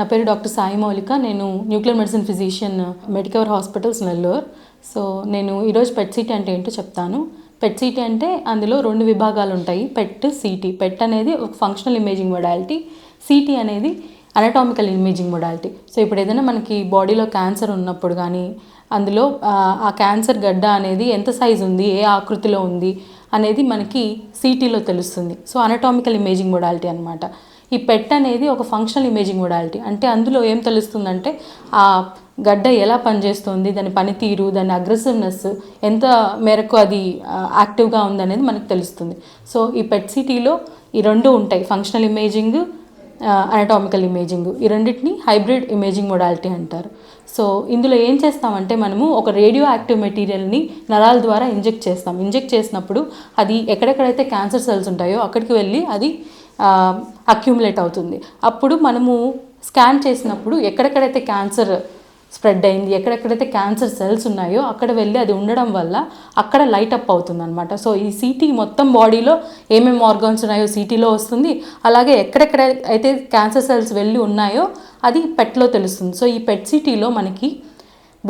నా పేరు డాక్టర్ సాయి మౌలిక. నేను nuclear medicine physician Medicover hospitals Nellore. So నేను ఈరోజు పెట్ సిటీ అంటే ఏంటో చెప్తాను. పెట్ సిటీ అంటే అందులో 2 విభాగాలు ఉంటాయి, పెట్, సిటీ. పెట్ అనేది ఒక ఫంక్షనల్ ఇమేజింగ్ మొడాలిటీ, సిటీ అనేది అనటామికల్ ఇమేజింగ్ మొడాలిటీ. సో ఇప్పుడు ఏదైనా మనకి బాడీలో క్యాన్సర్ ఉన్నప్పుడు కానీ అందులో ఆ క్యాన్సర్ గడ్డ అనేది ఎంత సైజు ఉంది, ఏ ఆకృతిలో ఉంది అనేది మనకి సిటీలో తెలుస్తుంది. సో అనటామికల్ ఇమేజింగ్ మొడాలిటీ అనమాట. ఈ పెట్ అనేది ఒక ఫంక్షనల్ ఇమేజింగ్ మొడాలిటీ. అంటే అందులో ఏం తెలుస్తుందంటే ఆ గడ్డ ఎలా పనిచేస్తుంది, దాని పనితీరు, దాని అగ్రెసివ్నెస్ ఎంత మేరకు అది యాక్టివ్గా ఉందనేది మనకు తెలుస్తుంది. సో ఈ పెట్ సిటీలో ఈ 2 ఉంటాయి, ఫంక్షనల్ ఇమేజింగ్, అనటామికల్ ఇమేజింగ్. ఈ రెండింటిని హైబ్రిడ్ ఇమేజింగ్ మొడాలిటీ అంటారు. సో ఇందులో ఏం చేస్తామంటే మనము ఒక రేడియో యాక్టివ్ మెటీరియల్ని నరాల ద్వారా ఇంజెక్ట్ చేస్తాం. ఇంజెక్ట్ చేసినప్పుడు అది ఎక్కడెక్కడైతే క్యాన్సర్ సెల్స్ ఉంటాయో అక్కడికి వెళ్ళి అది అక్యుములేట్ అవుతుంది. అప్పుడు మనము స్కాన్ చేసినప్పుడు ఎక్కడెక్కడైతే క్యాన్సర్ స్ప్రెడ్ అయింది, ఎక్కడెక్కడైతే క్యాన్సర్ సెల్స్ ఉన్నాయో అక్కడ వెళ్ళి అది ఉండడం వల్ల అక్కడ లైట్ అప్ అవుతుంది అనమాట. సో ఈ సిటీ మొత్తం బాడీలో ఏమేమి ఆర్గాన్స్ ఉన్నాయో సిటీలో వస్తుంది. అలాగే ఎక్కడెక్కడ అయితే క్యాన్సర్ సెల్స్ వెళ్ళి ఉన్నాయో అది పెట్లో తెలుస్తుంది. సో ఈ పెట్ సిటీలో మనకి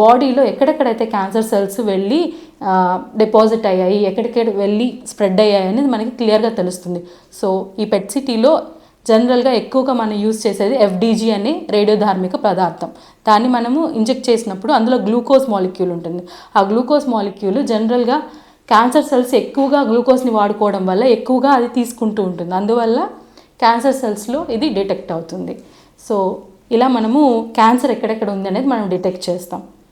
బాడీలో ఎక్కడెక్కడైతే క్యాన్సర్ సెల్స్ వెళ్ళి డిపాజిట్ అయ్యాయి, ఎక్కడికెక్కడ వెళ్ళి స్ప్రెడ్ అయ్యాయి అనేది మనకి క్లియర్గా తెలుస్తుంది. సో ఈ పెట్ సిటీలో జనరల్గా ఎక్కువగా మనం యూజ్ చేసేది FDG అనే రేడియోధార్మిక పదార్థం. దాన్ని మనము ఇంజెక్ట్ చేసినప్పుడు అందులో గ్లూకోజ్ మాలిక్యూల్ ఉంటుంది. ఆ గ్లూకోజ్ మాలిక్యూల్ జనరల్గా క్యాన్సర్ సెల్స్ ఎక్కువగా గ్లూకోజ్ని వాడుకోవడం వల్ల ఎక్కువగా అది తీసుకుంటూ ఉంటుంది. అందువల్ల క్యాన్సర్ సెల్స్లో ఇది డిటెక్ట్ అవుతుంది. సో ఇలా మనము క్యాన్సర్ ఎక్కడెక్కడ ఉంది అనేది మనం డిటెక్ట్ చేస్తాం.